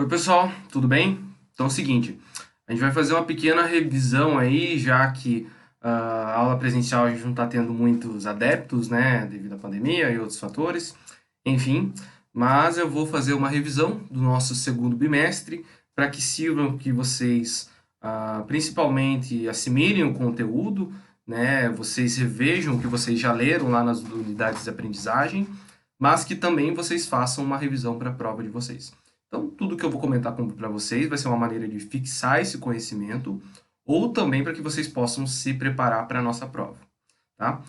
Oi, pessoal, tudo bem? Então é o seguinte, a gente vai fazer uma pequena revisão aí, já que a aula presencial a gente não está tendo muitos adeptos, né, devido à pandemia e outros fatores, enfim, mas eu vou fazer uma revisão do nosso segundo bimestre para que sirvam que vocês, principalmente, assimilem o conteúdo, né, vocês revejam o que vocês já leram lá nas unidades de aprendizagem, mas que também vocês façam uma revisão para a prova de vocês. Então, tudo que eu vou comentar para vocês vai ser uma maneira de fixar esse conhecimento ou também para que vocês possam se preparar para a nossa prova, tá?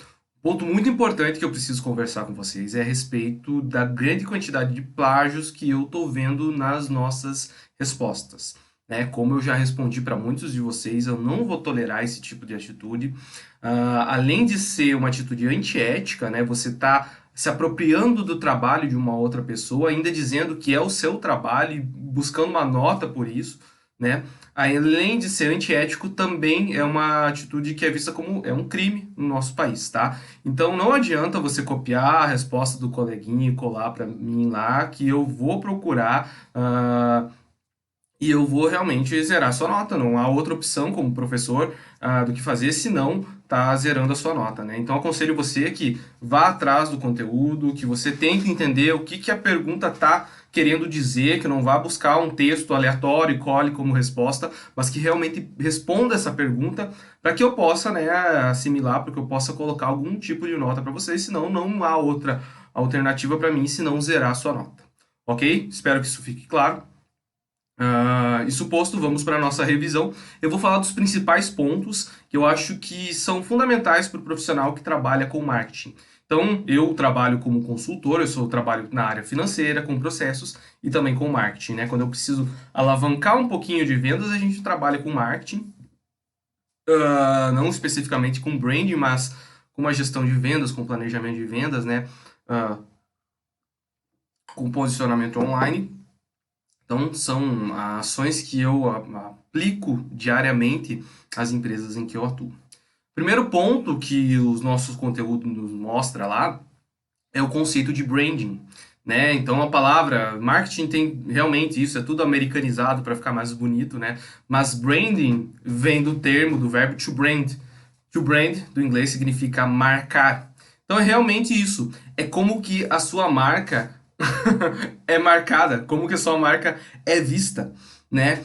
Ponto muito importante que eu preciso conversar com vocês é a respeito da grande quantidade de plágios que eu estou vendo nas nossas respostas. Né? Como eu já respondi para muitos de vocês, eu não vou tolerar esse tipo de atitude. Além de ser uma atitude antiética, né? Você está se apropriando do trabalho de uma outra pessoa, ainda dizendo que é o seu trabalho e buscando uma nota por isso, né? Além de ser antiético, também é uma atitude que é vista como um crime no nosso país, tá? Então não adianta você copiar a resposta do coleguinha e colar para mim lá, que eu vou procurar e eu vou realmente zerar sua nota. Não há outra opção como professor do que fazer, senão tá zerando a sua nota, né? Então aconselho você que vá atrás do conteúdo, que você tente entender o que a pergunta tá querendo dizer, que não vá buscar um texto aleatório e cole como resposta, mas que realmente responda essa pergunta para que eu possa, né, assimilar, para que eu possa colocar algum tipo de nota para vocês, senão não há outra alternativa para mim, senão zerar a sua nota. Ok? Espero que isso fique claro. Isso posto, vamos para a nossa revisão. Eu vou falar dos principais pontos que eu acho que são fundamentais para o profissional que trabalha com marketing. Então, eu trabalho como consultor, trabalho na área financeira, com processos e também com marketing, né? Quando eu preciso alavancar um pouquinho de vendas, a gente trabalha com marketing, não especificamente com branding, mas com uma gestão de vendas, com planejamento de vendas, né? Uh, com posicionamento online. Então, são ações que eu aplico diariamente às empresas em que eu atuo. Primeiro ponto que os nossos conteúdos nos mostra lá é o conceito de branding, né? Então, a palavra marketing tem realmente isso, é tudo americanizado para ficar mais bonito, né? Mas branding vem do termo, do verbo to brand. To brand, do inglês, significa marcar. Então, é realmente isso. É como que a sua marca é marcada, como que a sua marca é vista, né?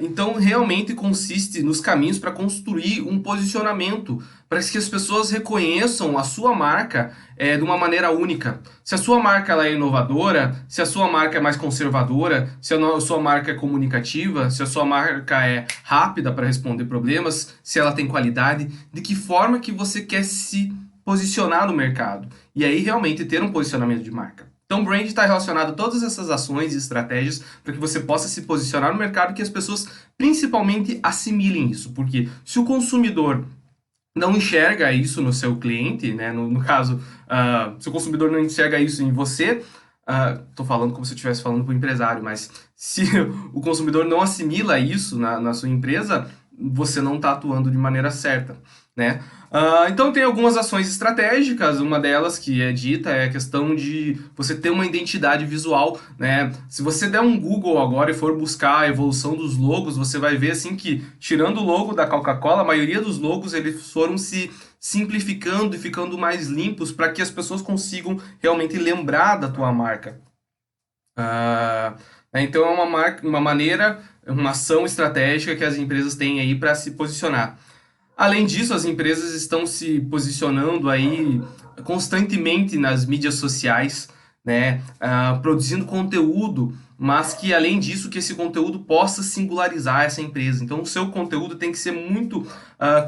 Então, realmente consiste nos caminhos para construir um posicionamento, para que as pessoas reconheçam a sua marca de uma maneira única. Se a sua marca ela é inovadora, se a sua marca é mais conservadora, se a sua marca é comunicativa, se a sua marca é rápida para responder problemas, se ela tem qualidade, de que forma que você quer se posicionar no mercado. E aí realmente ter um posicionamento de marca. Então, brand está relacionado a todas essas ações e estratégias para que você possa se posicionar no mercado e que as pessoas principalmente assimilem isso. Porque se o consumidor não enxerga isso no seu cliente, né? No caso, se o consumidor não enxerga isso em você, estou falando como se eu estivesse falando para o empresário, mas se o consumidor não assimila isso na sua empresa, você não está atuando de maneira certa, né? Então tem algumas ações estratégicas, uma delas que é dita é a questão de você ter uma identidade visual, né? Se você der um Google agora e for buscar a evolução dos logos, você vai ver assim que, tirando o logo da Coca-Cola, a maioria dos logos eles foram se simplificando e ficando mais limpos para que as pessoas consigam realmente lembrar da tua marca. Então é uma maneira, uma ação estratégica que as empresas têm aí para se posicionar. Além disso, as empresas estão se posicionando aí constantemente nas mídias sociais, né, produzindo conteúdo, mas que além disso, que esse conteúdo possa singularizar essa empresa. Então, o seu conteúdo tem que ser muito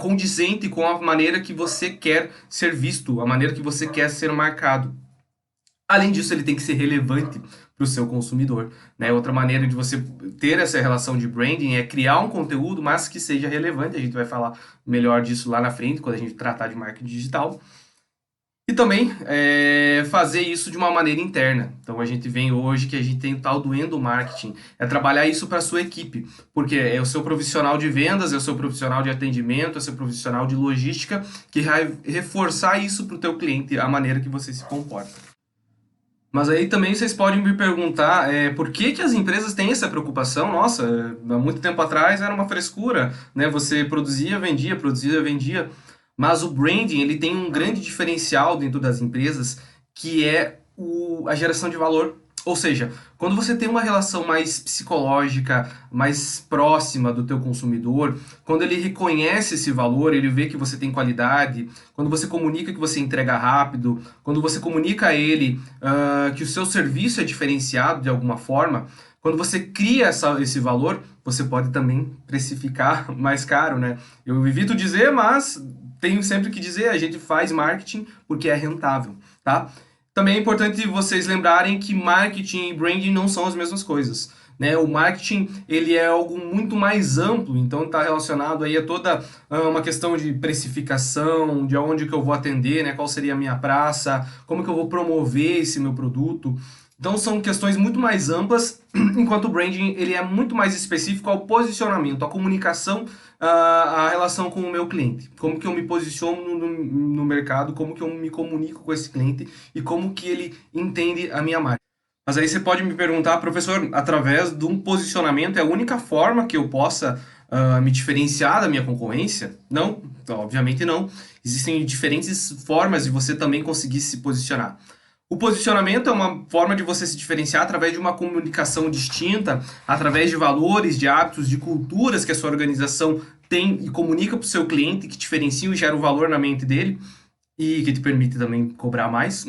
condizente com a maneira que você quer ser visto, a maneira que você quer ser marcado. Além disso, ele tem que ser relevante para o seu consumidor, né? Outra maneira de você ter essa relação de branding é criar um conteúdo, mas que seja relevante. A gente vai falar melhor disso lá na frente, quando a gente tratar de marketing digital. E também fazer isso de uma maneira interna. Então a gente vem hoje que a gente tem o tal do endomarketing, é trabalhar isso para a sua equipe, porque é o seu profissional de vendas, é o seu profissional de atendimento, é o seu profissional de logística que vai reforçar isso para o teu cliente, a maneira que você se comporta. Mas aí também vocês podem me perguntar por que que as empresas têm essa preocupação? Nossa, há muito tempo atrás era uma frescura, né? Você produzia, vendia. Mas o branding, ele tem um grande diferencial dentro das empresas, que é a geração de valor. Ou seja, quando você tem uma relação mais psicológica, mais próxima do teu consumidor, quando ele reconhece esse valor, ele vê que você tem qualidade, quando você comunica que você entrega rápido, quando você comunica a ele que o seu serviço é diferenciado de alguma forma, quando você cria esse valor, você pode também precificar mais caro, né? Eu evito dizer, mas tenho sempre que dizer, a gente faz marketing porque é rentável, tá? Também é importante vocês lembrarem que marketing e branding não são as mesmas coisas, né? O marketing, ele é algo muito mais amplo, então está relacionado aí a toda uma questão de precificação, de onde que eu vou atender, né? Qual seria a minha praça, como que eu vou promover esse meu produto. Então são questões muito mais amplas, enquanto o branding ele é muito mais específico ao posicionamento, à comunicação, à relação com o meu cliente. Como que eu me posiciono no mercado, como que eu me comunico com esse cliente e como que ele entende a minha marca. Mas aí você pode me perguntar, professor, através de um posicionamento é a única forma que eu possa me diferenciar da minha concorrência? Não, obviamente não. Existem diferentes formas de você também conseguir se posicionar. O posicionamento é uma forma de você se diferenciar através de uma comunicação distinta, através de valores, de hábitos, de culturas que a sua organização tem e comunica para o seu cliente, que diferenciam e geram valor na mente dele e que te permite também cobrar mais,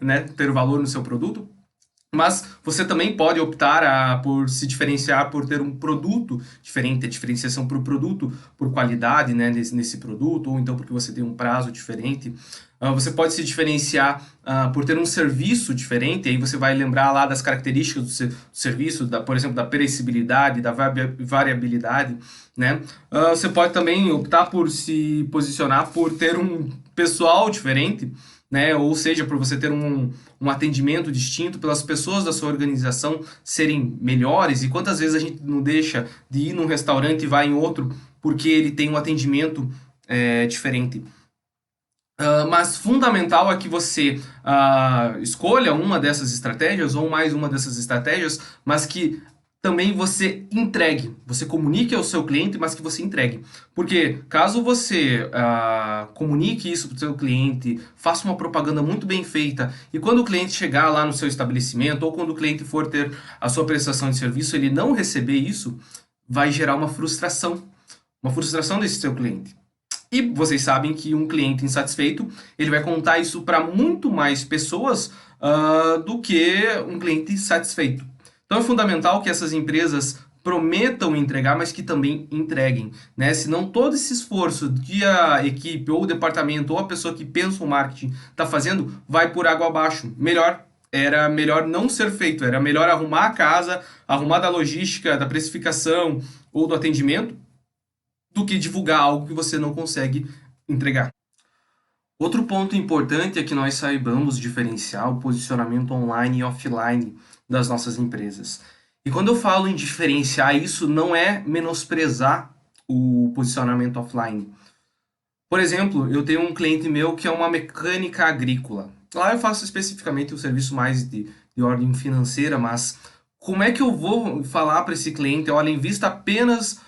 né? Ter valor no seu produto. Mas você também pode optar por se diferenciar por ter um produto diferente, a diferenciação por produto, por qualidade, né, nesse produto, ou então porque você tem um prazo diferente. Você pode se diferenciar por ter um serviço diferente, aí você vai lembrar lá das características do serviço, por exemplo, da perecibilidade, da variabilidade, né? Você pode também optar por se posicionar por ter um pessoal diferente, né? Ou seja, por você ter um atendimento distinto, pelas pessoas da sua organização serem melhores. E quantas vezes a gente não deixa de ir num restaurante e vai em outro porque ele tem um atendimento diferente? Mas fundamental é que você escolha uma dessas estratégias ou mais uma dessas estratégias, mas que também você entregue, você comunique ao seu cliente, mas que você entregue. Porque caso você comunique isso para o seu cliente, faça uma propaganda muito bem feita, e quando o cliente chegar lá no seu estabelecimento, ou quando o cliente for ter a sua prestação de serviço, ele não receber isso, vai gerar uma frustração desse seu cliente. E vocês sabem que um cliente insatisfeito, ele vai contar isso para muito mais pessoas do que um cliente satisfeito. Então é fundamental que essas empresas prometam entregar, mas que também entreguem, né? Senão todo esse esforço que a equipe ou o departamento ou a pessoa que pensa o marketing está fazendo vai por água abaixo. Era melhor não ser feito, era melhor arrumar a casa, arrumar da logística, da precificação ou do atendimento, do que divulgar algo que você não consegue entregar. Outro ponto importante é que nós saibamos diferenciar o posicionamento online e offline das nossas empresas. E quando eu falo em diferenciar, isso não é menosprezar o posicionamento offline. Por exemplo, eu tenho um cliente meu que é uma mecânica agrícola. Lá eu faço especificamente um serviço mais de ordem financeira, mas como é que eu vou falar para esse cliente, olha, invista apenas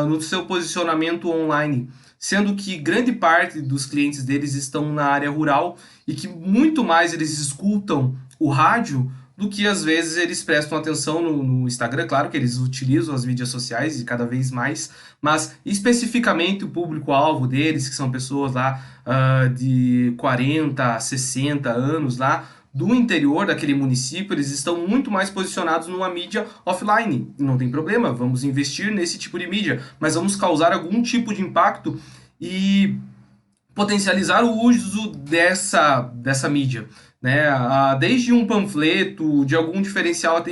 no seu posicionamento online, sendo que grande parte dos clientes deles estão na área rural e que muito mais eles escutam o rádio do que às vezes eles prestam atenção no Instagram. Claro que eles utilizam as mídias sociais e cada vez mais, mas especificamente o público-alvo deles, que são pessoas lá de 40, 60 anos lá, do interior daquele município, eles estão muito mais posicionados numa mídia offline. Não tem problema, vamos investir nesse tipo de mídia, mas vamos causar algum tipo de impacto e potencializar o uso dessa mídia. Né? Desde um panfleto, de algum diferencial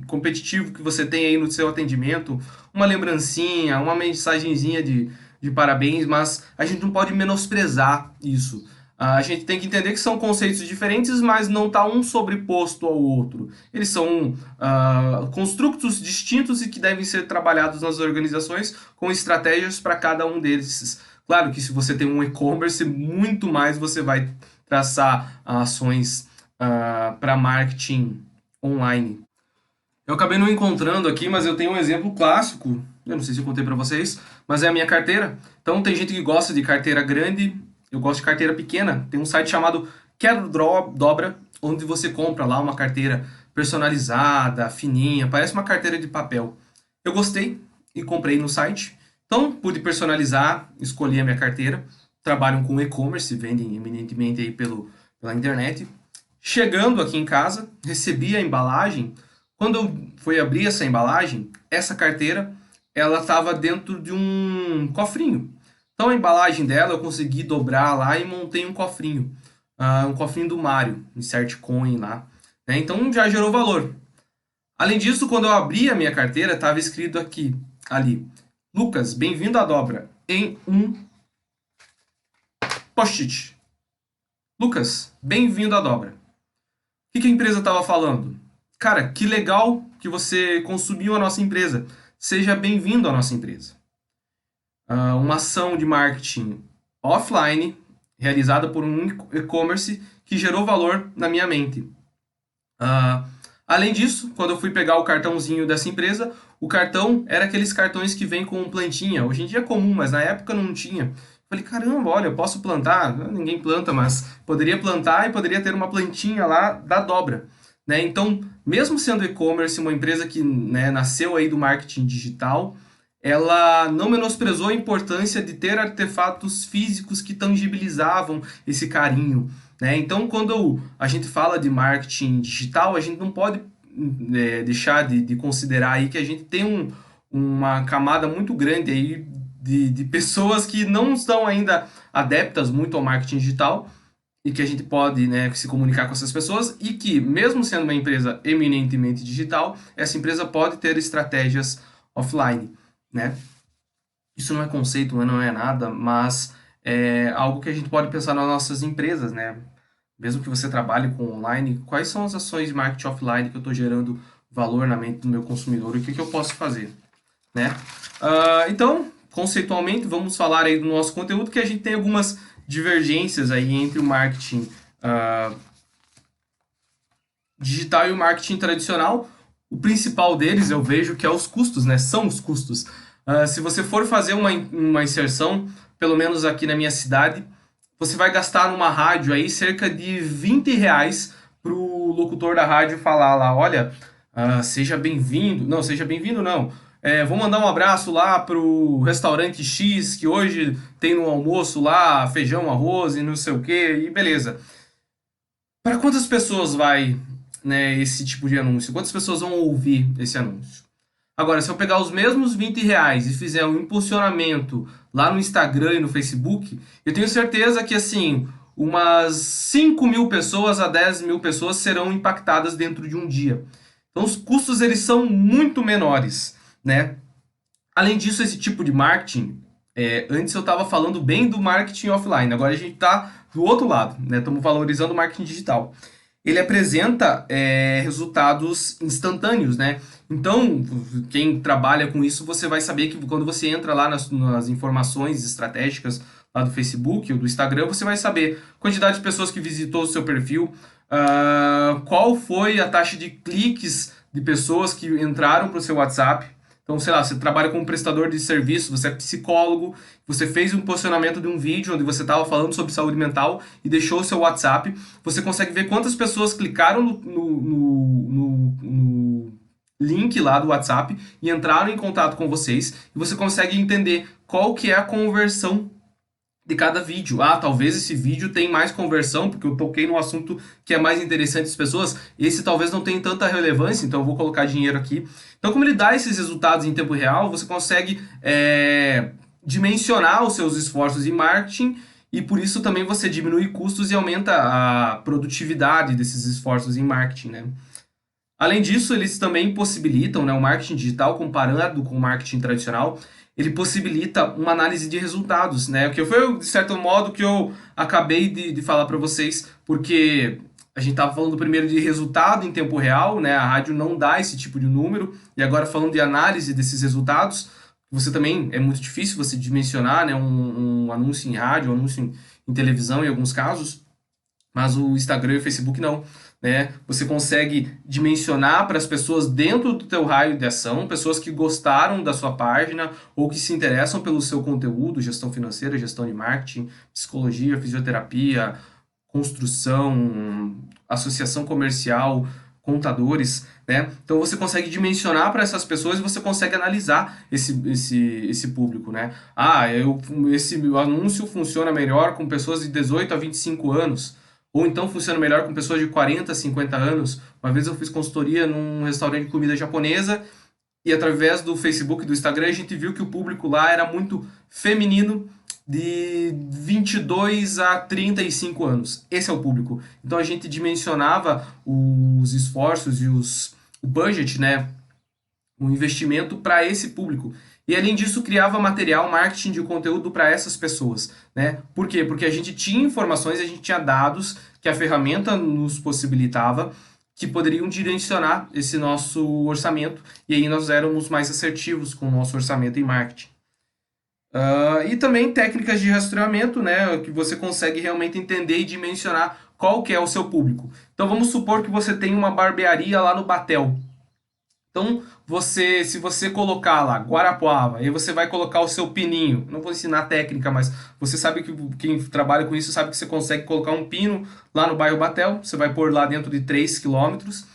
competitivo que você tem aí no seu atendimento, uma lembrancinha, uma mensagenzinha de parabéns, mas a gente não pode menosprezar isso. A gente tem que entender que são conceitos diferentes, mas não está um sobreposto ao outro. Eles são construtos distintos e que devem ser trabalhados nas organizações com estratégias para cada um desses. Claro que se você tem um e-commerce, muito mais você vai traçar ações para marketing online. Eu acabei não encontrando aqui, mas eu tenho um exemplo clássico. Eu não sei se eu contei para vocês, mas é a minha carteira. Então tem gente que gosta de carteira grande, eu gosto de carteira pequena. Tem um site chamado Quero Dobra, onde você compra lá uma carteira personalizada, fininha, parece uma carteira de papel. Eu gostei e comprei no site. Então pude personalizar, escolhi a minha carteira. Trabalham com e-commerce, vendem eminentemente aí pela internet. Chegando aqui em casa, recebi a embalagem. Quando eu fui abrir essa embalagem, essa carteira, ela estava dentro de um cofrinho. Então a embalagem dela eu consegui dobrar lá e montei um cofrinho do Mario, Insert Coin lá, né? Então já gerou valor. Além disso, quando eu abri a minha carteira, estava escrito ali, Lucas, bem-vindo à dobra, em um post-it. Lucas, bem-vindo à dobra. O que a empresa estava falando? Cara, que legal que você consumiu a nossa empresa. Seja bem-vindo à nossa empresa. Uma ação de marketing offline realizada por um e-commerce que gerou valor na minha mente. Além disso, quando eu fui pegar o cartãozinho dessa empresa, o cartão era aqueles cartões que vêm com plantinha. Hoje em dia é comum, mas na época não tinha. Falei, caramba, olha, eu posso plantar? Ninguém planta, mas poderia plantar e poderia ter uma plantinha lá da dobra. Né? Então, mesmo sendo e-commerce, uma empresa que, né, nasceu aí do marketing digital, ela não menosprezou a importância de ter artefatos físicos que tangibilizavam esse carinho. Né? Então, quando a gente fala de marketing digital, a gente não pode deixar de considerar aí que a gente tem uma camada muito grande aí de pessoas que não estão ainda adeptas muito ao marketing digital e que a gente pode, né, se comunicar com essas pessoas e que, mesmo sendo uma empresa eminentemente digital, essa empresa pode ter estratégias offline, né? Isso não é conceito, não é nada, mas é algo que a gente pode pensar nas nossas empresas, né? Mesmo que você trabalhe com online, quais são as ações de marketing offline que eu estou gerando valor na mente do meu consumidor e o que eu posso fazer, né? Então, conceitualmente, vamos falar aí do nosso conteúdo, que a gente tem algumas divergências aí entre o marketing digital e o marketing tradicional. O principal deles, eu vejo que é os custos, né? São os custos. Se você for fazer uma inserção, pelo menos aqui na minha cidade, você vai gastar numa rádio aí cerca de R$ 20 para o locutor da rádio falar lá, olha, seja bem-vindo. Não, seja bem-vindo não. Vou mandar um abraço lá pro restaurante X, que hoje tem no almoço lá feijão, arroz e não sei o que, e beleza. Para quantas pessoas vai, né, esse tipo de anúncio? Quantas pessoas vão ouvir esse anúncio? Agora, se eu pegar os mesmos R$ 20 e fizer um impulsionamento lá no Instagram e no Facebook, eu tenho certeza que, assim, umas 5.000 pessoas a 10.000 pessoas serão impactadas dentro de um dia. Então, os custos, eles são muito menores, né? Além disso, esse tipo de marketing, antes eu estava falando bem do marketing offline, agora a gente está do outro lado, né? Estamos valorizando o marketing digital. Ele apresenta resultados instantâneos, né? Então, quem trabalha com isso, você vai saber que quando você entra lá nas informações estratégicas lá do Facebook ou do Instagram, você vai saber quantidade de pessoas que visitou o seu perfil, qual foi a taxa de cliques de pessoas que entraram para o seu WhatsApp. Então, sei lá, você trabalha como prestador de serviço, você é psicólogo, você fez um posicionamento de um vídeo onde você estava falando sobre saúde mental e deixou o seu WhatsApp, você consegue ver quantas pessoas clicaram no link lá do WhatsApp e entraram em contato com vocês, e você consegue entender qual que é a conversão de cada vídeo. Talvez esse vídeo tem mais conversão, porque eu toquei no assunto que é mais interessante às pessoas. Esse talvez não tenha tanta relevância, então eu vou colocar dinheiro aqui. Então, como ele dá esses resultados em tempo real, você consegue dimensionar os seus esforços em marketing e por isso também você diminui custos e aumenta a produtividade desses esforços em marketing, né? Além disso, eles também possibilitam, né, o marketing digital, comparado com o marketing tradicional, ele possibilita uma análise de resultados, né? Que foi, de certo modo, que eu acabei de falar para vocês, porque a gente estava falando primeiro de resultado em tempo real, né? A rádio não dá esse tipo de número, e agora falando de análise desses resultados, você também, é muito difícil você dimensionar, né, um anúncio em rádio, um anúncio em televisão, em alguns casos, mas o Instagram e o Facebook não. né? Você consegue dimensionar para as pessoas dentro do teu raio de ação, pessoas que gostaram da sua página ou que se interessam pelo seu conteúdo, gestão financeira, gestão de marketing, psicologia, fisioterapia, construção, associação comercial, contadores, né? Então você consegue dimensionar para essas pessoas e você consegue analisar esse público, né? Esse anúncio funciona melhor com pessoas de 18 a 25 anos, ou então funciona melhor com pessoas de 40 a 50 anos. Uma vez eu fiz consultoria num restaurante de comida japonesa e através do Facebook e do Instagram a gente viu que o público lá era muito feminino, de 22 a 35 anos. Esse é o público. Então a gente dimensionava os esforços e o budget, né, o investimento para esse público. E além disso, criava material, marketing de conteúdo para essas pessoas, né? Por quê? Porque a gente tinha informações, a gente tinha dados que a ferramenta nos possibilitava que poderiam direcionar esse nosso orçamento e aí nós éramos mais assertivos com o nosso orçamento em marketing. E também técnicas de rastreamento, né, que você consegue realmente entender e dimensionar qual que é o seu público. Então vamos supor que você tem uma barbearia lá no Batel. Então, se você colocar lá Guarapuava, aí você vai colocar o seu pininho. Não vou ensinar técnica, mas você sabe que quem trabalha com isso sabe que você consegue colocar um pino lá no bairro Batel. Você vai pôr lá dentro de 3 quilômetros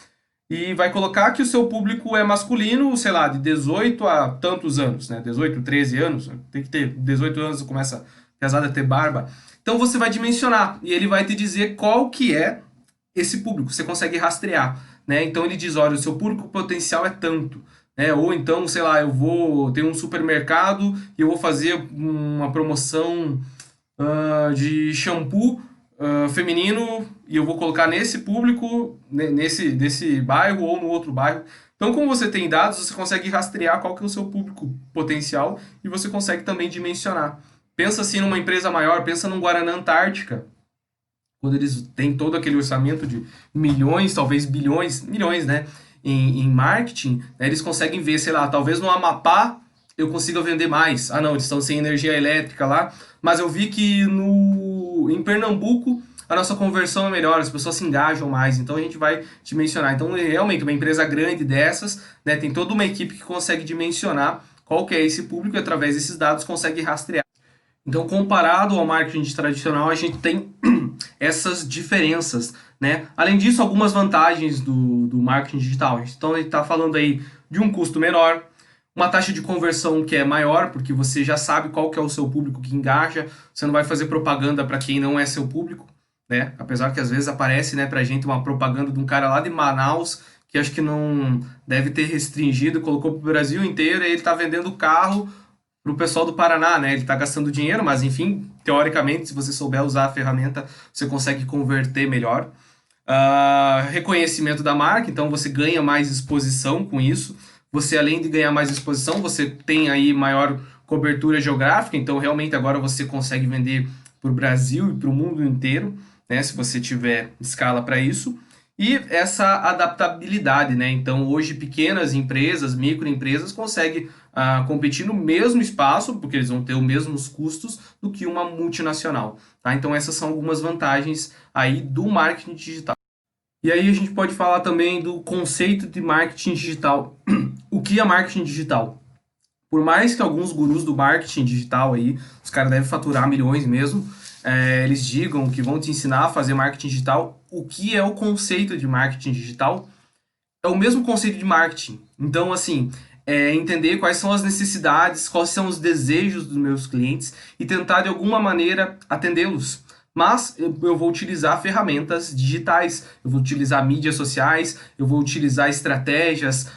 e vai colocar que o seu público é masculino, sei lá, de 18 a tantos anos, né? 18, 13 anos. Tem que ter 18 anos, começa pesada a ter barba. Então você vai dimensionar e ele vai te dizer qual que é esse público. Você consegue rastrear, né? Então ele diz, olha, o seu público potencial é tanto, né? Ou então, sei lá, eu vou ter um supermercado e eu vou fazer uma promoção de shampoo feminino e eu vou colocar nesse público, nesse bairro ou no outro bairro. Então, como você tem dados, você consegue rastrear qual que é o seu público potencial e você consegue também dimensionar. Pensa assim numa empresa maior, pensa num Guaraná Antártica, quando eles têm todo aquele orçamento de milhões, talvez bilhões, milhões, né, em marketing, né, eles conseguem ver, sei lá, talvez no Amapá eu consiga vender mais. Ah, não, eles estão sem energia elétrica lá, mas eu vi que em Pernambuco a nossa conversão é melhor, as pessoas se engajam mais, então a gente vai dimensionar. Então, realmente, uma empresa grande dessas, né, tem toda uma equipe que consegue dimensionar qual que é esse público e através desses dados consegue rastrear. Então, comparado ao marketing tradicional, a gente tem essas diferenças, né? Além disso, algumas vantagens do marketing digital. Então, a gente está falando aí de um custo menor, uma taxa de conversão que é maior, porque você já sabe qual que é o seu público que engaja, você não vai fazer propaganda para quem não é seu público, né? Apesar que às vezes aparece, né, pra gente uma propaganda de um cara lá de Manaus, que acho que não deve ter restringido, colocou pro Brasil inteiro, e ele tá vendendo carro pro pessoal do Paraná, né? Ele tá gastando dinheiro, mas enfim, teoricamente, se você souber usar a ferramenta, você consegue converter melhor. Reconhecimento da marca, então você ganha mais exposição com isso. Você, além de ganhar mais exposição, você tem aí maior cobertura geográfica, então realmente agora você consegue vender para o Brasil e para o mundo inteiro, né? Se você tiver escala para isso. E essa adaptabilidade, né? Então, hoje, pequenas empresas, microempresas, conseguem competir no mesmo espaço, porque eles vão ter os mesmos custos do que uma multinacional, tá? Então, essas são algumas vantagens aí do marketing digital. E aí a gente pode falar também do conceito de marketing digital. O que é marketing digital? Por mais que alguns gurus do marketing digital aí, os caras devem faturar milhões mesmo, eles digam que vão te ensinar a fazer marketing digital, o que é o conceito de marketing digital? É o mesmo conceito de marketing. Então, assim, entender quais são as necessidades, quais são os desejos dos meus clientes e tentar de alguma maneira atendê-los. Mas eu vou utilizar ferramentas digitais, eu vou utilizar mídias sociais, eu vou utilizar estratégias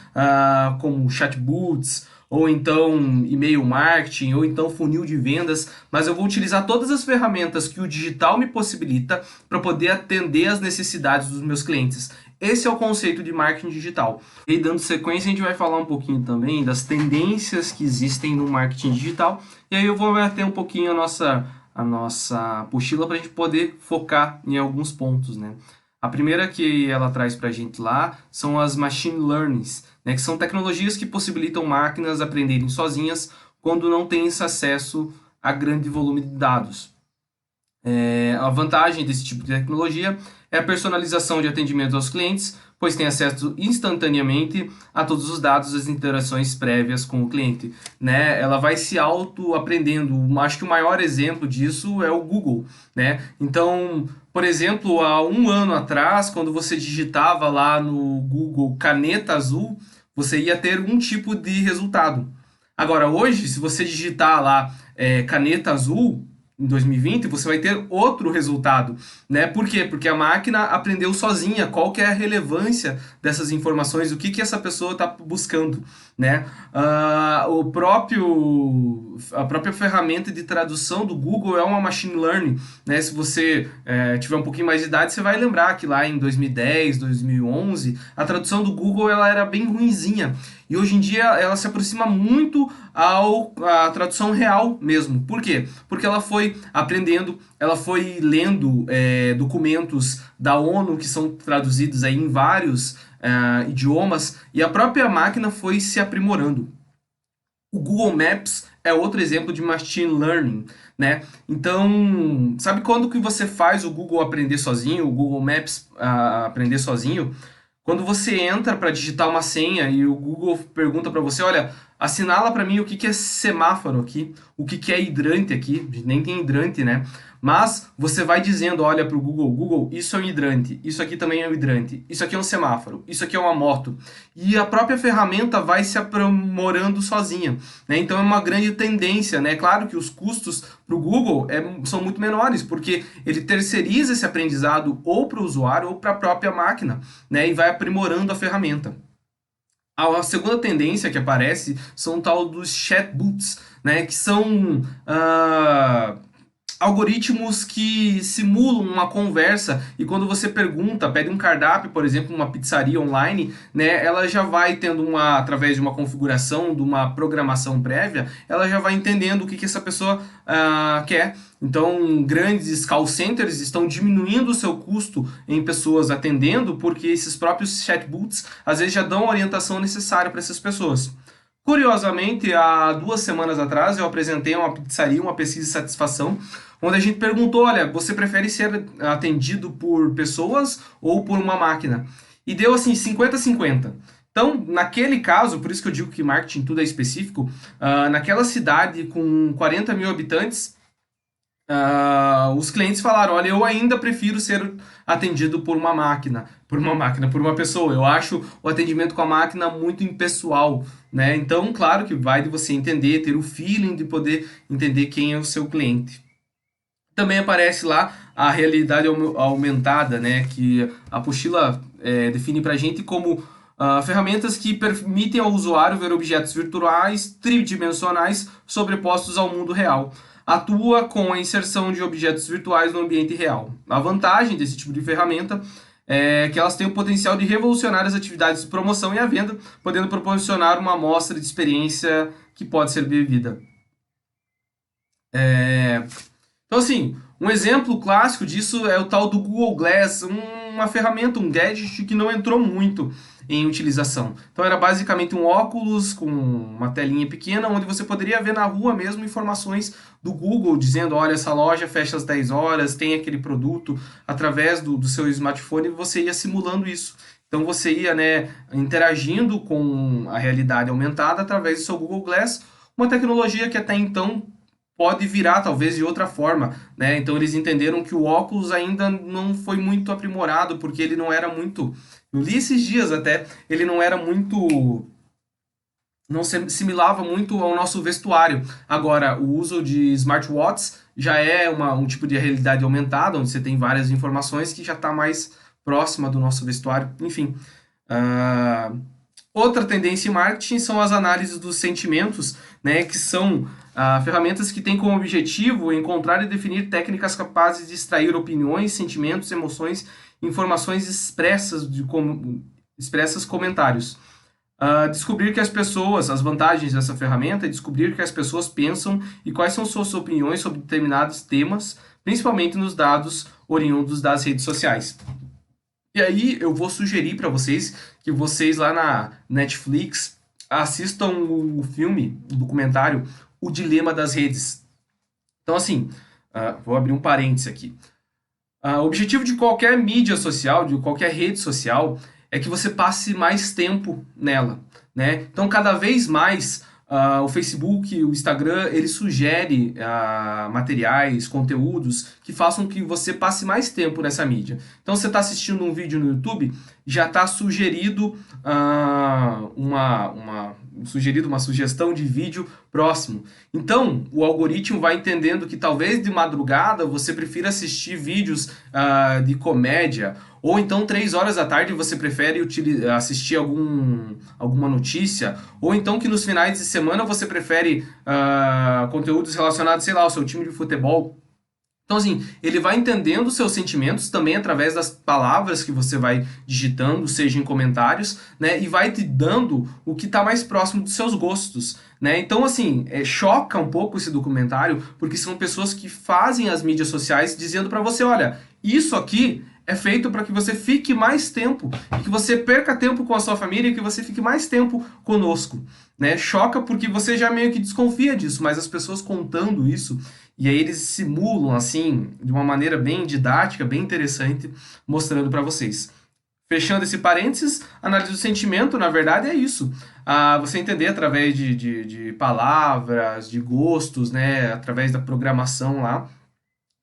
como chatbots, ou então e-mail marketing, ou então funil de vendas, mas eu vou utilizar todas as ferramentas que o digital me possibilita para poder atender às necessidades dos meus clientes. Esse é o conceito de marketing digital. E dando sequência, a gente vai falar um pouquinho também das tendências que existem no marketing digital, e aí eu vou bater um pouquinho a nossa apostila para a gente poder focar em alguns pontos, né? A primeira que ela traz para a gente lá são as machine learnings, né, que são tecnologias que possibilitam máquinas aprenderem sozinhas quando não têm esse acesso a grande volume de dados. A vantagem desse tipo de tecnologia é a personalização de atendimento aos clientes, pois tem acesso instantaneamente a todos os dados das interações prévias com o cliente, né? Ela vai se auto-aprendendo. Acho que o maior exemplo disso é o Google, né? Então, por exemplo, há um ano atrás, quando você digitava lá no Google caneta azul, você ia ter um tipo de resultado. Agora, hoje, se você digitar lá caneta azul, em 2020, você vai ter outro resultado, né? Por quê? Porque a máquina aprendeu sozinha qual que é a relevância dessas informações, o que que essa pessoa está buscando, né? A própria ferramenta de tradução do Google é uma machine learning, né? Se você tiver um pouquinho mais de idade, você vai lembrar que lá em 2010, 2011, a tradução do Google ela era bem ruinzinha. E hoje em dia ela se aproxima muito à tradução real mesmo. Por quê? Porque ela foi aprendendo, ela foi lendo documentos da ONU que são traduzidos aí em vários idiomas e a própria máquina foi se aprimorando. O Google Maps é outro exemplo de machine learning, né? Então, sabe quando que você faz o Google aprender sozinho, o Google Maps aprender sozinho? Quando você entra para digitar uma senha e o Google pergunta para você, olha, assinala para mim o que que é semáforo aqui, o que que é hidrante aqui, nem tem hidrante, né? Mas você vai dizendo, olha para o Google, Google, isso é um hidrante, isso aqui também é um hidrante, isso aqui é um semáforo, isso aqui é uma moto. E a própria ferramenta vai se aprimorando sozinha, né? Então é uma grande tendência, né? Claro que os custos para o Google são muito menores, porque ele terceiriza esse aprendizado ou para o usuário ou para a própria máquina, né? E vai aprimorando a ferramenta. A segunda tendência que aparece são o tal dos chatbots, né? Que são algoritmos que simulam uma conversa e quando você pergunta, pede um cardápio, por exemplo, uma pizzaria online, né, ela já vai tendo através de uma configuração, de uma programação prévia, ela já vai entendendo o que essa pessoa quer. Então, grandes call centers estão diminuindo o seu custo em pessoas atendendo, porque esses próprios chatbots às vezes já dão a orientação necessária para essas pessoas. Curiosamente, há 2 semanas atrás, eu apresentei a uma pizzaria uma pesquisa de satisfação, onde a gente perguntou, olha, você prefere ser atendido por pessoas ou por uma máquina? E deu assim, 50-50. Então, naquele caso, por isso que eu digo que marketing tudo é específico, naquela cidade com 40 mil habitantes, os clientes falaram, olha, eu ainda prefiro ser atendido por uma pessoa. Eu acho o atendimento com a máquina muito impessoal, né? Então, claro que vai de você entender, ter o feeling de poder entender quem é o seu cliente. Também aparece lá a realidade aumentada, né? Que a apostila define para a gente como ferramentas que permitem ao usuário ver objetos virtuais tridimensionais sobrepostos ao mundo real. Atua com a inserção de objetos virtuais no ambiente real. A vantagem desse tipo de ferramenta é que elas têm o potencial de revolucionar as atividades de promoção e a venda, podendo proporcionar uma amostra de experiência que pode ser vivida. Então, assim, um exemplo clássico disso é o tal do Google Glass, uma ferramenta, um gadget que não entrou muito em utilização. Então, era basicamente um óculos com uma telinha pequena, onde você poderia ver na rua mesmo informações do Google, dizendo, olha, essa loja fecha às 10 horas, tem aquele produto, através do seu smartphone, você ia simulando isso. Então, você ia, né, interagindo com a realidade aumentada através do seu Google Glass, uma tecnologia que até então pode virar talvez de outra forma, né? Então eles entenderam que o óculos ainda não foi muito aprimorado porque ele não era muito, eu li esses dias até, ele não era muito, não se assimilava muito ao nosso vestuário. Agora, o uso de smartwatches já é um tipo de realidade aumentada, onde você tem várias informações que já está mais próxima do nosso vestuário. Enfim, ah, outra tendência em marketing são as análises dos sentimentos, né, que são ferramentas que têm como objetivo encontrar e definir técnicas capazes de extrair opiniões, sentimentos, emoções, informações expressas comentários. Descobrir que as vantagens dessa ferramenta é descobrir que as pessoas pensam e quais são suas opiniões sobre determinados temas, principalmente nos dados oriundos das redes sociais. E aí eu vou sugerir para vocês que vocês lá na Netflix assistam o filme, o documentário O Dilema das Redes. Então, assim, Vou abrir um parêntese aqui. O objetivo de qualquer mídia social, de qualquer rede social, é que você passe mais tempo nela, né? Então, cada vez mais, o Facebook, o Instagram, ele sugere materiais, conteúdos que façam que você passe mais tempo nessa mídia. Então, você está assistindo um vídeo no YouTube, já está sugerido uma sugestão de vídeo próximo. Então, o algoritmo vai entendendo que talvez de madrugada você prefira assistir vídeos de comédia, ou então 3 horas da tarde você prefere assistir alguma notícia, ou então que nos finais de semana você prefere conteúdos relacionados, sei lá, ao seu time de futebol. Então, assim, ele vai entendendo os seus sentimentos também através das palavras que você vai digitando, seja em comentários, né? E vai te dando o que está mais próximo dos seus gostos, né? Então, assim, choca um pouco esse documentário, porque são pessoas que fazem as mídias sociais dizendo para você, olha, isso aqui é feito para que você fique mais tempo, e que você perca tempo com a sua família e que você fique mais tempo conosco, né? Choca porque você já meio que desconfia disso, mas as pessoas contando isso e aí eles simulam, assim, de uma maneira bem didática, bem interessante, mostrando para vocês. Fechando esse parênteses, análise do sentimento, na verdade, é isso. Você entender através de palavras, de gostos, né? Através da programação lá,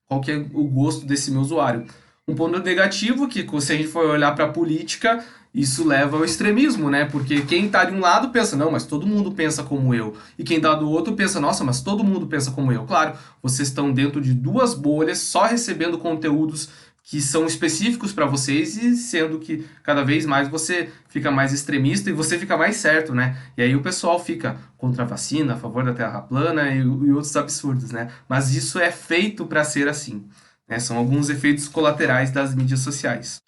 qual que é o gosto desse meu usuário. Um ponto negativo que, se a gente for olhar para a política, isso leva ao extremismo, né? Porque quem está de um lado pensa, não, mas todo mundo pensa como eu. E quem está do outro pensa, nossa, mas todo mundo pensa como eu. Claro, vocês estão dentro de duas bolhas, só recebendo conteúdos que são específicos para vocês e sendo que cada vez mais você fica mais extremista e você fica mais certo, né? E aí o pessoal fica contra a vacina, a favor da terra plana e outros absurdos, né? Mas isso é feito para ser assim, né? São alguns efeitos colaterais das mídias sociais.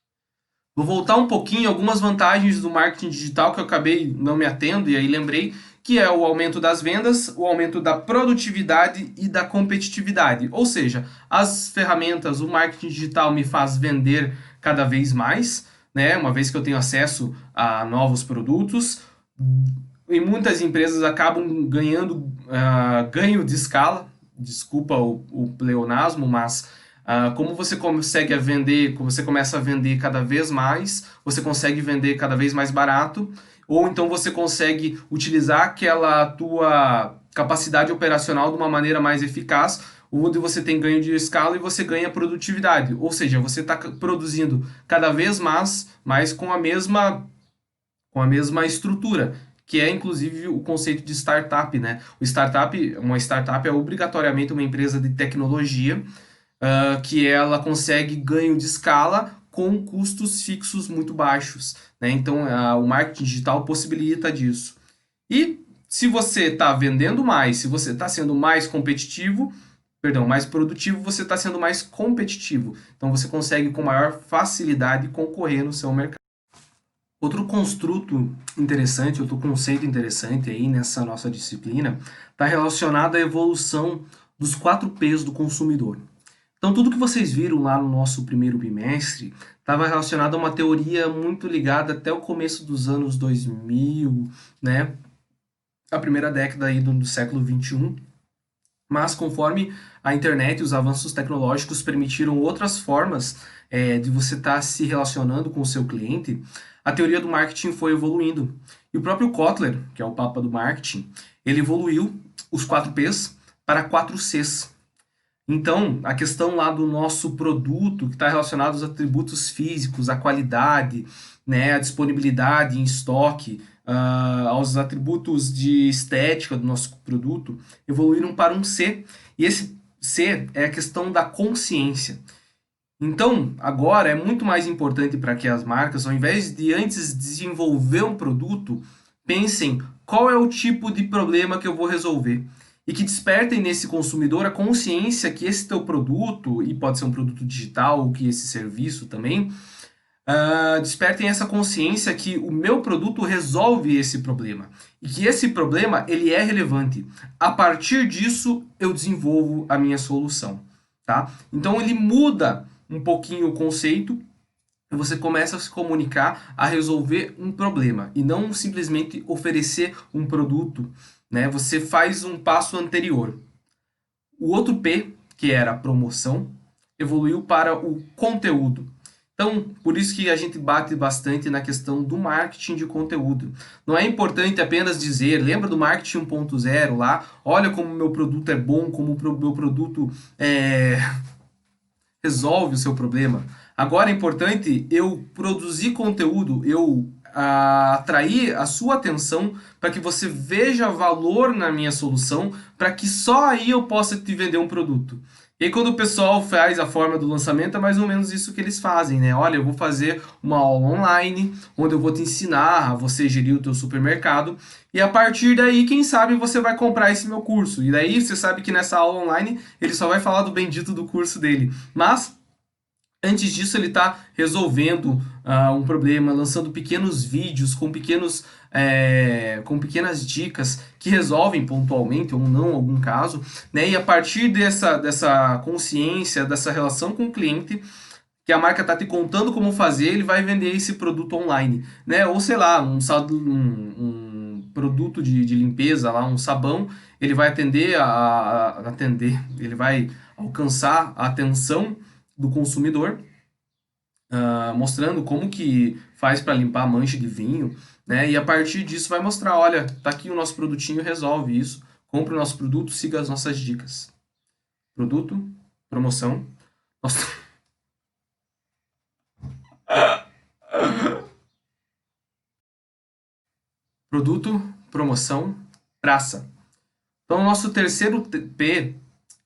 Vou voltar um pouquinho algumas vantagens do marketing digital que eu acabei não me atendo e aí lembrei que é o aumento das vendas, o aumento da produtividade e da competitividade. Ou seja, as ferramentas, o marketing digital me faz vender cada vez mais, né? Uma vez que eu tenho acesso a novos produtos. E muitas empresas acabam ganhando ganho de escala, desculpa o pleonasmo, mas como você consegue vender, como você começa a vender cada vez mais, você consegue vender cada vez mais barato, ou então você consegue utilizar aquela tua capacidade operacional de uma maneira mais eficaz, onde você tem ganho de escala e você ganha produtividade. Ou seja, você está produzindo cada vez mais com a mesma estrutura, que é inclusive o conceito de startup, né? Uma startup é obrigatoriamente uma empresa de tecnologia que ela consegue ganho de escala com custos fixos muito baixos, né? Então, o marketing digital possibilita disso. E se você está vendendo mais, se você está sendo mais competitivo, perdão, mais produtivo, você está sendo mais competitivo. Então, você consegue com maior facilidade concorrer no seu mercado. Outro construto interessante, outro conceito interessante aí nessa nossa disciplina, está relacionado à evolução dos 4Ps do consumidor. Então, tudo que vocês viram lá no nosso primeiro bimestre estava relacionado a uma teoria muito ligada até o começo dos anos 2000, né? A primeira década aí do século 21. Mas conforme a internet e os avanços tecnológicos permitiram outras formas de você estar se relacionando com o seu cliente, a teoria do marketing foi evoluindo. E o próprio Kotler, que é o papa do marketing, ele evoluiu os 4Ps para 4Cs. Então, a questão lá do nosso produto, que está relacionado aos atributos físicos, à qualidade, né, à disponibilidade em estoque, aos atributos de estética do nosso produto, evoluíram para um C. E esse C é a questão da consciência. Então, agora é muito mais importante para que as marcas, ao invés de antes desenvolver um produto, pensem qual é o tipo de problema que eu vou resolver e que despertem nesse consumidor a consciência que esse teu produto, e pode ser um produto digital ou que esse serviço também, despertem essa consciência que o meu produto resolve esse problema e que esse problema ele é relevante. A partir disso, eu desenvolvo a minha solução, tá? Então ele muda um pouquinho o conceito e você começa a se comunicar a resolver um problema e não simplesmente oferecer um produto, né? Você faz um passo anterior. O outro P, que era a promoção, evoluiu para o conteúdo. Então, por isso que a gente bate bastante na questão do marketing de conteúdo. Não é importante apenas dizer, lembra do marketing 1.0 lá? Olha como meu produto é bom, como o meu produto resolve o seu problema. Agora é importante eu produzir conteúdo, eu atrair a sua atenção para que você veja valor na minha solução, para que só aí eu possa te vender um produto. E aí, quando o pessoal faz a forma do lançamento, é mais ou menos isso que eles fazem, né? Olha, eu vou fazer uma aula online, onde eu vou te ensinar a você gerir o teu supermercado, e a partir daí, quem sabe você vai comprar esse meu curso. E daí você sabe que nessa aula online ele só vai falar do bendito do curso dele. Mas antes disso, ele está resolvendo um problema, lançando pequenos vídeos com pequenas dicas que resolvem pontualmente ou não algum caso, né? E a partir dessa consciência, dessa relação com o cliente, que a marca está te contando como fazer, ele vai vender esse produto online, né? Ou sei lá, um produto de limpeza lá, um sabão, ele vai ele vai alcançar a atenção do consumidor, mostrando como que faz para limpar a mancha de vinho, né? E a partir disso vai mostrar, olha, tá aqui o nosso produtinho, resolve isso. Compre o nosso produto, siga as nossas dicas. Produto, promoção. Nossa. Produto, promoção, praça. Então, o nosso terceiro P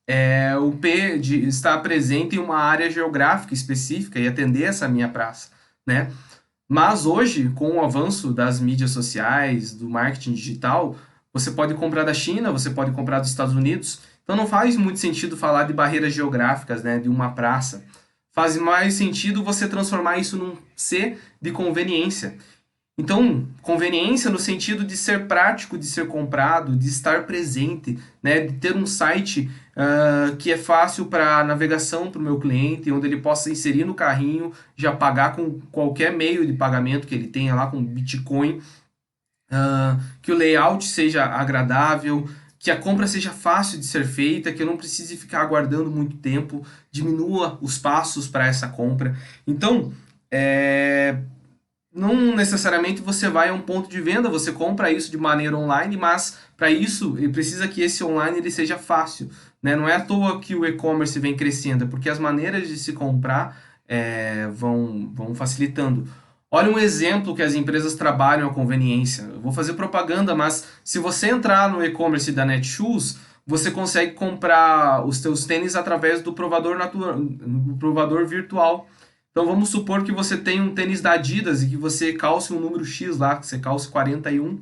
é o P de estar presente em uma área geográfica específica e atender essa minha praça, né? Mas hoje, com o avanço das mídias sociais, do marketing digital, você pode comprar da China, você pode comprar dos Estados Unidos. Então não faz muito sentido falar de barreiras geográficas, né, de uma praça. Faz mais sentido você transformar isso num C de conveniência. Então, conveniência no sentido de ser prático, de ser comprado, de estar presente, né? De ter um site que é fácil para navegação para o meu cliente, onde ele possa inserir no carrinho, já pagar com qualquer meio de pagamento que ele tenha lá, com Bitcoin, que o layout seja agradável, que a compra seja fácil de ser feita, que eu não precise ficar aguardando muito tempo, diminua os passos para essa compra. Então, não necessariamente você vai a um ponto de venda, você compra isso de maneira online, mas para isso ele precisa que esse online ele seja fácil, né? Não é à toa que o e-commerce vem crescendo, é porque as maneiras de se comprar vão facilitando. Olha um exemplo que as empresas trabalham a conveniência. Eu vou fazer propaganda, mas se você entrar no e-commerce da Netshoes, você consegue comprar os seus tênis através do provador natural, do provador virtual. Então vamos supor que você tem um tênis da Adidas e que você calce um número X lá, que você calce 41.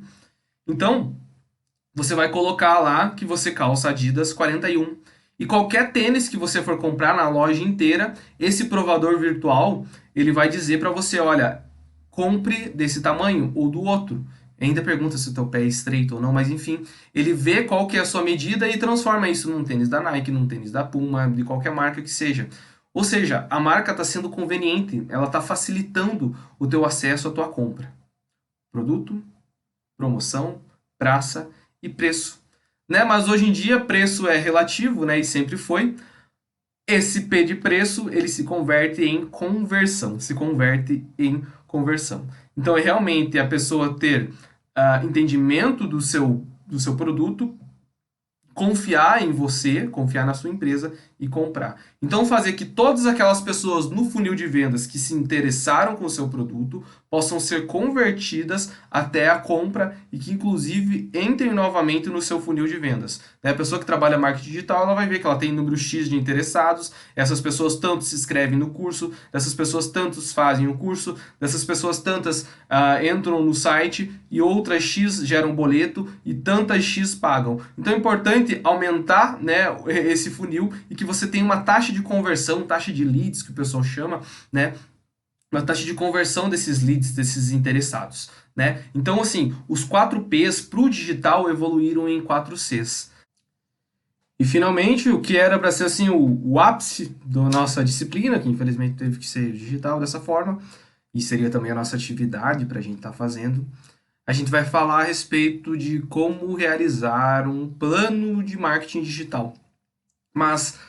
Então, você vai colocar lá que você calça Adidas 41. E qualquer tênis que você for comprar na loja inteira, esse provador virtual, ele vai dizer para você, olha, compre desse tamanho ou do outro. Ainda pergunta se o teu pé é estreito ou não, mas enfim, ele vê qual que é a sua medida e transforma isso num tênis da Nike, num tênis da Puma, de qualquer marca que seja. Ou seja, a marca está sendo conveniente, ela está facilitando o teu acesso à tua compra. Produto, promoção, praça e preço. Né? Mas hoje em dia preço é relativo, né? E sempre foi. Esse P de preço, ele se converte em conversão, se converte em conversão. Então é realmente a pessoa ter entendimento do seu produto, confiar em você, confiar na sua empresa e comprar. Então fazer que todas aquelas pessoas no funil de vendas que se interessaram com o seu produto possam ser convertidas até a compra e que inclusive entrem novamente no seu funil de vendas. A pessoa que trabalha marketing digital, ela vai ver que ela tem número X de interessados, essas pessoas tanto se inscrevem no curso, dessas pessoas tantos fazem o curso, dessas pessoas tantas entram no site e outras X geram boleto e tantas X pagam. Então é importante aumentar, né, esse funil e que você tenha uma taxa de conversão, taxa de leads que o pessoal chama, né, uma taxa de conversão desses leads, desses interessados, né? Então, assim, os 4 P's para o digital evoluíram em 4 C's. E, finalmente, o que era para ser, assim, o ápice da nossa disciplina, que infelizmente teve que ser digital dessa forma, e seria também a nossa atividade para a gente estar fazendo, a gente vai falar a respeito de como realizar um plano de marketing digital. Mas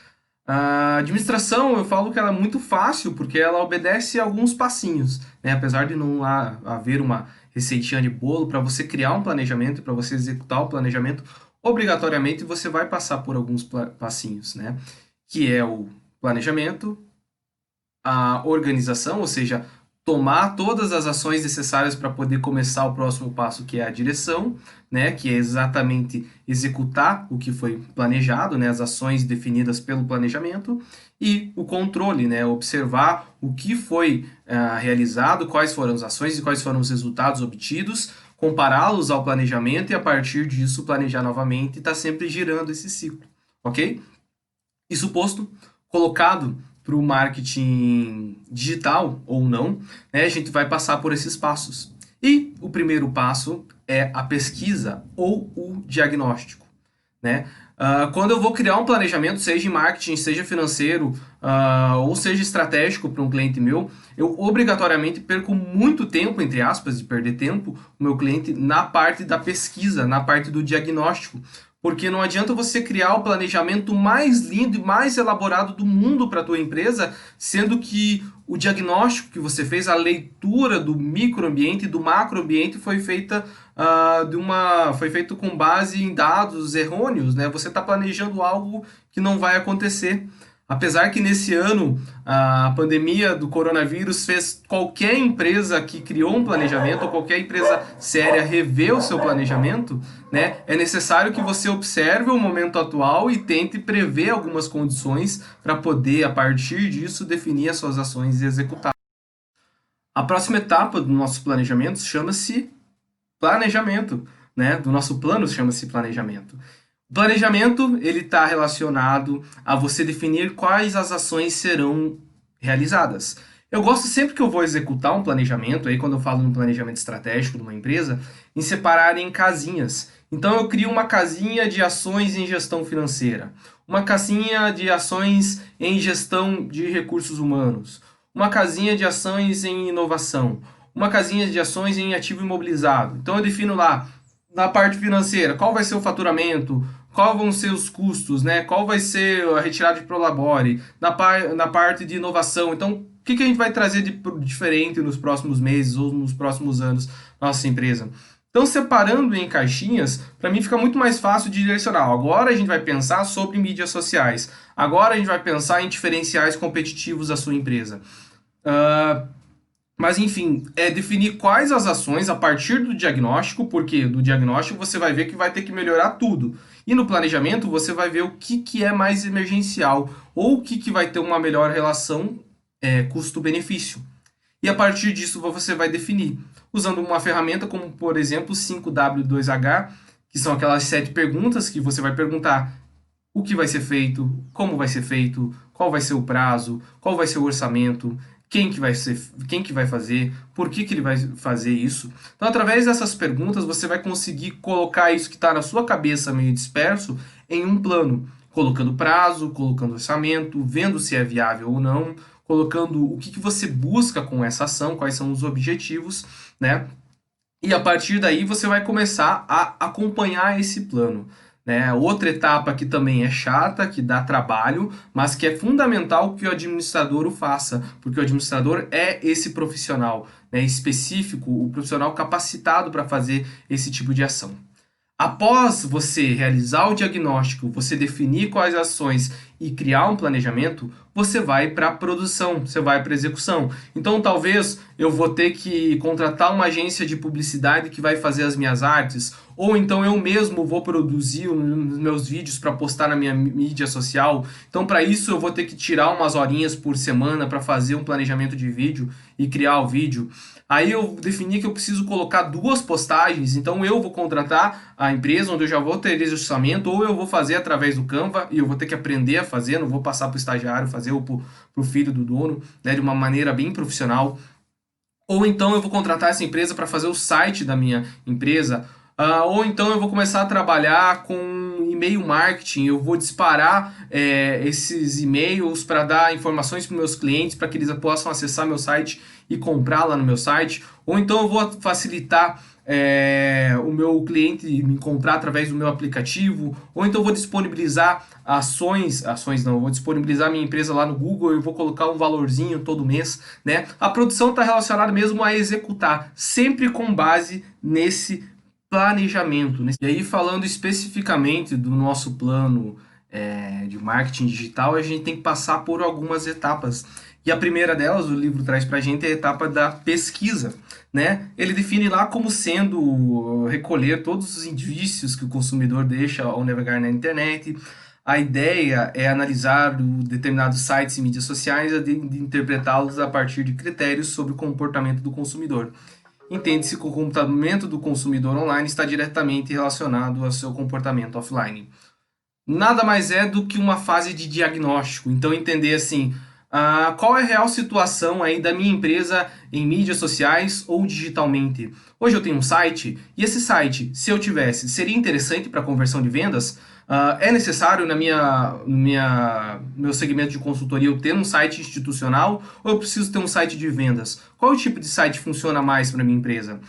A administração, eu falo que ela é muito fácil porque ela obedece a alguns passinhos, né? Apesar de não haver uma receitinha de bolo para você criar um planejamento, para você executar o planejamento, obrigatoriamente você vai passar por alguns passinhos, né? Que é o planejamento, a organização, ou seja, tomar todas as ações necessárias para poder começar o próximo passo, que é a direção, né, que é exatamente executar o que foi planejado, né, as ações definidas pelo planejamento, e o controle, né, observar o que foi realizado, quais foram as ações e quais foram os resultados obtidos, compará-los ao planejamento e a partir disso planejar novamente e estar sempre girando esse ciclo, ok? Isso posto, colocado para o marketing digital ou não, né, a gente vai passar por esses passos. E o primeiro passo é a pesquisa ou o diagnóstico, né? Quando eu vou criar um planejamento, seja em marketing, seja financeiro, ou seja estratégico para um cliente meu, eu obrigatoriamente perco muito tempo, entre aspas, de perder tempo, o meu cliente na parte da pesquisa, na parte do diagnóstico. Porque não adianta você criar o planejamento mais lindo e mais elaborado do mundo para a tua empresa, sendo que o diagnóstico que você fez, a leitura do microambiente e do macroambiente foi feita foi feito com base em dados errôneos, né? Você está planejando algo que não vai acontecer. Apesar que nesse ano a pandemia do coronavírus fez qualquer empresa que criou um planejamento, ou qualquer empresa séria rever o seu planejamento, né? É necessário que você observe o momento atual e tente prever algumas condições para poder, a partir disso, definir as suas ações e executar. A próxima etapa do nosso planejamento chama-se planejamento, né? Do nosso plano chama-se planejamento. O planejamento, ele está relacionado a você definir quais as ações serão realizadas. Eu gosto sempre que eu vou executar um planejamento, aí quando eu falo no planejamento estratégico de uma empresa, em separar em casinhas. Então eu crio uma casinha de ações em gestão financeira, uma casinha de ações em gestão de recursos humanos, uma casinha de ações em inovação, uma casinha de ações em ativo imobilizado. Então eu defino lá na parte financeira, qual vai ser o faturamento, qual vão ser os custos, né? Qual vai ser a retirada de Prolabore, na parte de inovação. Então, o que a gente vai trazer de diferente nos próximos meses ou nos próximos anos na nossa empresa? Então, separando em caixinhas, para mim fica muito mais fácil de direcionar. Agora a gente vai pensar sobre mídias sociais. Agora a gente vai pensar em diferenciais competitivos da sua empresa. Mas enfim, é definir quais as ações a partir do diagnóstico, porque do diagnóstico você vai ver que vai ter que melhorar tudo. E no planejamento você vai ver o que é mais emergencial, ou o que vai ter uma melhor relação custo-benefício. E a partir disso você vai definir, usando uma ferramenta como, por exemplo, 5W2H, que são aquelas 7 perguntas que você vai perguntar o que vai ser feito, como vai ser feito, qual vai ser o prazo, qual vai ser o orçamento, quem que vai fazer, por que ele vai fazer isso. Então, através dessas perguntas, você vai conseguir colocar isso que está na sua cabeça meio disperso em um plano, colocando prazo, colocando orçamento, vendo se é viável ou não, colocando o que você busca com essa ação, quais são os objetivos, né? E a partir daí você vai começar a acompanhar esse plano. Né? Outra etapa que também é chata, que dá trabalho, mas que é fundamental que o administrador o faça, porque o administrador é esse profissional, né, específico, o profissional capacitado para fazer esse tipo de ação. Após você realizar o diagnóstico, você definir quais ações e criar um planejamento, você vai para a produção, você vai para a execução. Então, talvez eu vou ter que contratar uma agência de publicidade que vai fazer as minhas artes, ou então eu mesmo vou produzir os meus vídeos para postar na minha mídia social. Então, para isso, eu vou ter que tirar umas horinhas por semana para fazer um planejamento de vídeo e criar o vídeo. Aí eu defini que eu preciso colocar 2 postagens, então eu vou contratar a empresa onde eu já vou ter esse orçamento, ou eu vou fazer através do Canva e eu vou ter que aprender a fazer, não vou passar para o estagiário fazer ou para o filho do dono, né, de uma maneira bem profissional. Ou então eu vou contratar essa empresa para fazer o site da minha empresa, ou então eu vou começar a trabalhar com e-mail marketing, eu vou disparar esses e-mails para dar informações para meus clientes, para que eles possam acessar meu site e comprar lá no meu site, ou então eu vou facilitar o meu cliente me encontrar através do meu aplicativo, ou então vou disponibilizar ações não, vou disponibilizar minha empresa lá no Google e vou colocar um valorzinho todo mês, né? A produção está relacionada mesmo a executar, sempre com base nesse planejamento, né? E aí, falando especificamente do nosso plano de marketing digital, a gente tem que passar por algumas etapas. E a primeira delas, o livro traz para a gente, é a etapa da pesquisa, né? Ele define lá como sendo recolher todos os indícios que o consumidor deixa ao navegar na internet. A ideia é analisar determinados sites e mídias sociais e de interpretá-los a partir de critérios sobre o comportamento do consumidor. Entende-se que o comportamento do consumidor online está diretamente relacionado ao seu comportamento offline. Nada mais é do que uma fase de diagnóstico. Então, entender assim, qual é a real situação aí da minha empresa em mídias sociais ou digitalmente. Hoje eu tenho um site, e esse site, se eu tivesse, seria interessante para conversão de vendas? É necessário meu segmento de consultoria eu ter um site institucional ou eu preciso ter um site de vendas? Qual o tipo de site funciona mais para minha empresa?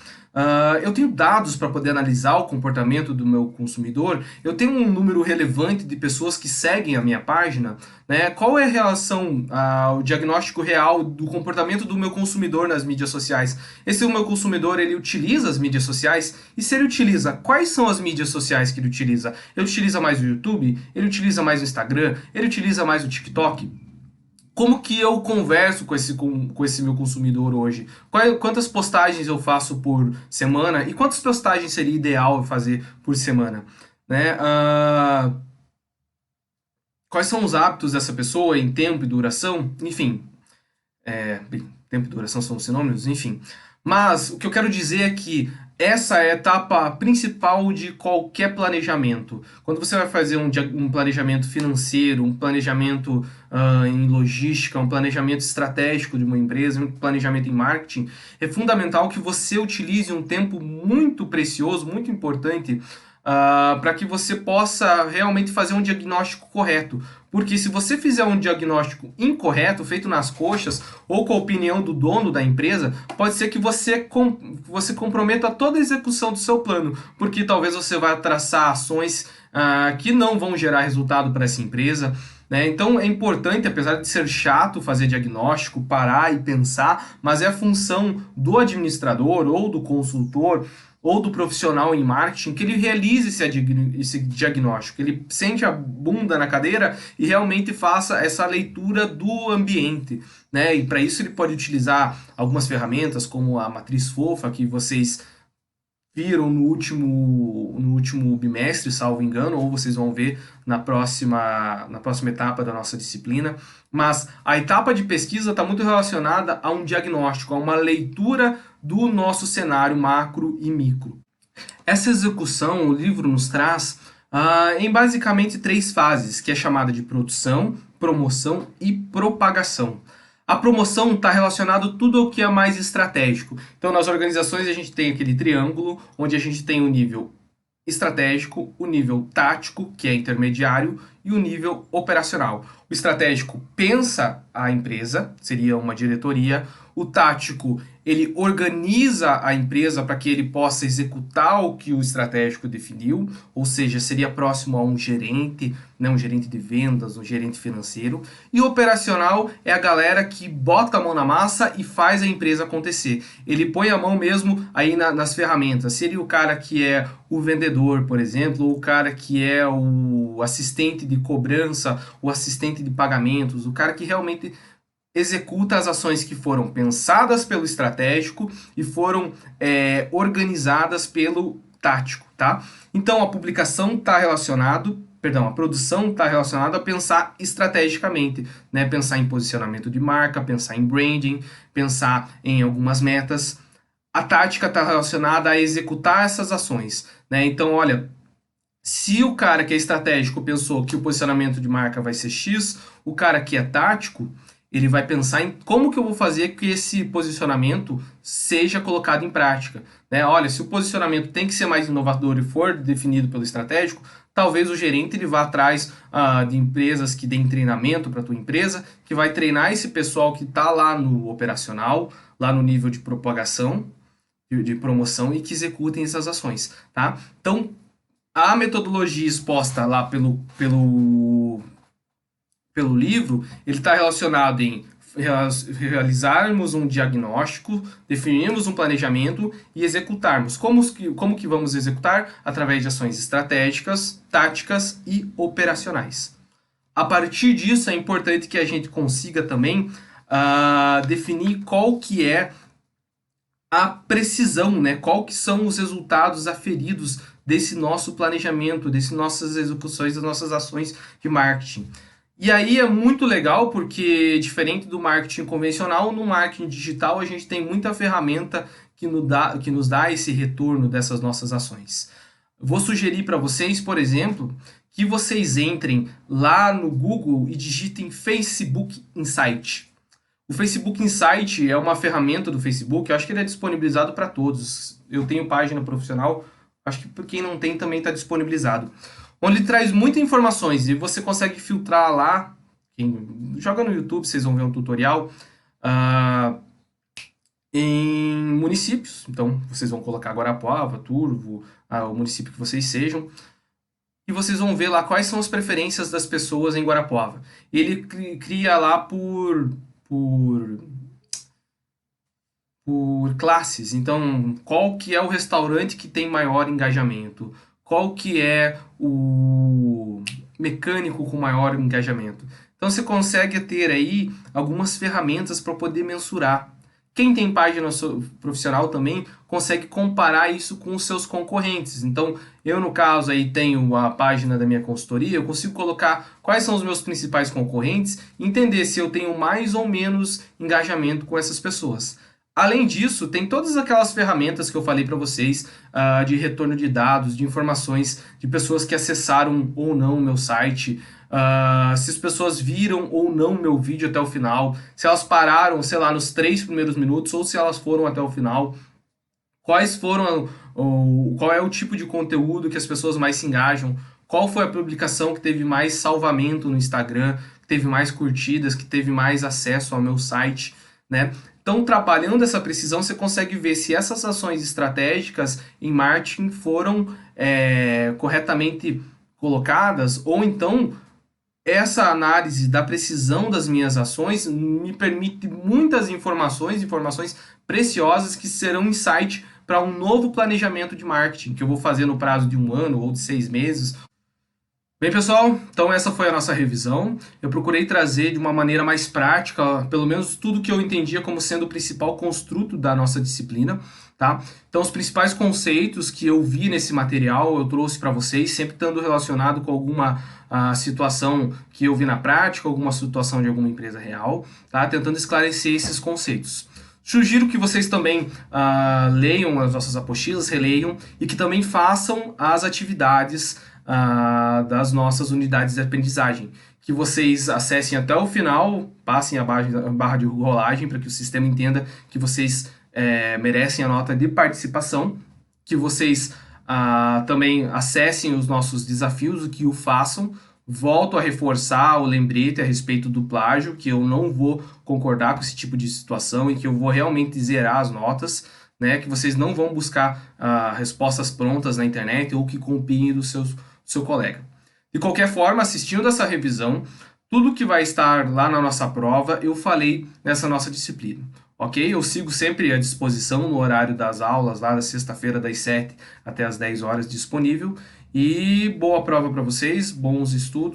Eu tenho dados para poder analisar o comportamento do meu consumidor, eu tenho um número relevante de pessoas que seguem a minha página, né? Qual é a relação, o diagnóstico real do comportamento do meu consumidor nas mídias sociais? Esse é o meu consumidor, ele utiliza as mídias sociais? E se ele utiliza, quais são as mídias sociais que ele utiliza? Ele utiliza mais o YouTube? Ele utiliza mais o Instagram? Ele utiliza mais o TikTok? Como que eu converso com esse meu consumidor hoje? Quantas postagens eu faço por semana? E quantas postagens seria ideal eu fazer por semana? Né? Quais são os hábitos dessa pessoa em tempo e duração? Enfim, bem, tempo e duração são sinônimos, enfim. Mas o que eu quero dizer é que essa é a etapa principal de qualquer planejamento. Quando você vai fazer um planejamento financeiro, um planejamento em logística, um planejamento estratégico de uma empresa, um planejamento em marketing, é fundamental que você utilize um tempo muito precioso, muito importante, para que você possa realmente fazer um diagnóstico correto. Porque se você fizer um diagnóstico incorreto, feito nas coxas, ou com a opinião do dono da empresa, pode ser que você comprometa toda a execução do seu plano, porque talvez você vá traçar ações que não vão gerar resultado para essa empresa. Né? Então é importante, apesar de ser chato fazer diagnóstico, parar e pensar, mas é a função do administrador ou do consultor ou do profissional em marketing que ele realize esse diagnóstico, que ele sente a bunda na cadeira e realmente faça essa leitura do ambiente, né? E para isso ele pode utilizar algumas ferramentas como a matriz fofa que vocês viram no último bimestre, salvo engano, ou vocês vão ver na próxima etapa da nossa disciplina. Mas a etapa de pesquisa está muito relacionada a um diagnóstico, a uma leitura do nosso cenário macro e micro. Essa execução, o livro nos traz em basicamente 3 fases, que é chamada de produção, promoção e propagação. A promoção está relacionado tudo ao que é mais estratégico. Então, nas organizações, a gente tem aquele triângulo, onde a gente tem o nível estratégico, o nível tático, que é intermediário, e o nível operacional. O estratégico pensa a empresa, seria uma diretoria. O tático, ele organiza a empresa para que ele possa executar o que o estratégico definiu, ou seja, seria próximo a um gerente, né, um gerente de vendas, um gerente financeiro. E o operacional é a galera que bota a mão na massa e faz a empresa acontecer. Ele põe a mão mesmo aí nas ferramentas. Seria o cara que é o vendedor, por exemplo, ou o cara que é o assistente de cobrança, o assistente de pagamentos, o cara que realmente executa as ações que foram pensadas pelo estratégico e foram organizadas pelo tático, tá? Então a produção está relacionada a pensar estrategicamente, né? Pensar em posicionamento de marca, pensar em branding, pensar em algumas metas. A tática está relacionada a executar essas ações, né? Então, olha, se o cara que é estratégico pensou que o posicionamento de marca vai ser X, o cara que é tático, ele vai pensar em como que eu vou fazer que esse posicionamento seja colocado em prática. Né? Olha, se o posicionamento tem que ser mais inovador e for definido pelo estratégico, talvez o gerente ele vá atrás de empresas que deem treinamento para a tua empresa, que vai treinar esse pessoal que está lá no operacional, lá no nível de propagação, de promoção e que executem essas ações, tá? Então, a metodologia exposta lá pelo livro, ele está relacionado em realizarmos um diagnóstico, definirmos um planejamento e executarmos. Como que vamos executar? Através de ações estratégicas, táticas e operacionais. A partir disso, é importante que a gente consiga também definir qual que é a precisão, né? Qual que são os resultados aferidos desse nosso planejamento, dessas nossas execuções, das nossas ações de marketing. E aí é muito legal porque, diferente do marketing convencional, no marketing digital a gente tem muita ferramenta que nos dá esse retorno dessas nossas ações. Vou sugerir para vocês, por exemplo, que vocês entrem lá no Google e digitem Facebook Insight. O Facebook Insight é uma ferramenta do Facebook, eu acho que ele é disponibilizado para todos. Eu tenho página profissional, acho que por quem não tem também está disponibilizado. Onde ele traz muitas informações e você consegue filtrar lá. Quem joga no YouTube, vocês vão ver um tutorial em municípios. Então, vocês vão colocar Guarapuava, Turvo, o município que vocês sejam. E vocês vão ver lá quais são as preferências das pessoas em Guarapuava. E ele cria lá por classes. Então, qual que é o restaurante que tem maior engajamento? Qual que é o mecânico com maior engajamento? Então, você consegue ter aí algumas ferramentas para poder mensurar. Quem tem página profissional também consegue comparar isso com os seus concorrentes. Então, eu no caso aí tenho a página da minha consultoria, eu consigo colocar quais são os meus principais concorrentes e entender se eu tenho mais ou menos engajamento com essas pessoas. Além disso, tem todas aquelas ferramentas que eu falei para vocês de retorno de dados, de informações de pessoas que acessaram ou não o meu site, se as pessoas viram ou não o meu vídeo até o final, se elas pararam, sei lá, nos 3 primeiros minutos ou se elas foram até o final, qual é o tipo de conteúdo que as pessoas mais se engajam, qual foi a publicação que teve mais salvamento no Instagram, que teve mais curtidas, que teve mais acesso ao meu site, né? Então, trabalhando essa precisão, você consegue ver se essas ações estratégicas em marketing foram corretamente colocadas, ou então essa análise da precisão das minhas ações me permite muitas informações preciosas que serão insight para um novo planejamento de marketing que eu vou fazer no prazo de 1 ano ou de 6 meses. Bem, pessoal, então essa foi a nossa revisão. Eu procurei trazer de uma maneira mais prática, pelo menos tudo que eu entendia como sendo o principal construto da nossa disciplina, tá? Então, os principais conceitos que eu vi nesse material eu trouxe para vocês, sempre estando relacionado com alguma situação que eu vi na prática, alguma situação de alguma empresa real, tá? Tentando esclarecer esses conceitos. Sugiro que vocês também leiam as nossas apostilas, releiam e que também façam as atividades das nossas unidades de aprendizagem. Que vocês acessem até o final, passem a barra de rolagem para que o sistema entenda que vocês merecem a nota de participação, que vocês também acessem os nossos desafios, que o façam. Volto a reforçar o lembrete a respeito do plágio, que eu não vou concordar com esse tipo de situação e que eu vou realmente zerar as notas, né? Que vocês não vão buscar respostas prontas na internet ou que copiem do seu colega. De qualquer forma, assistindo essa revisão, tudo que vai estar lá na nossa prova, eu falei nessa nossa disciplina. Ok? Eu sigo sempre à disposição no horário das aulas, lá da sexta-feira, das 7 até as 10 horas disponível. E boa prova para vocês, bons estudos.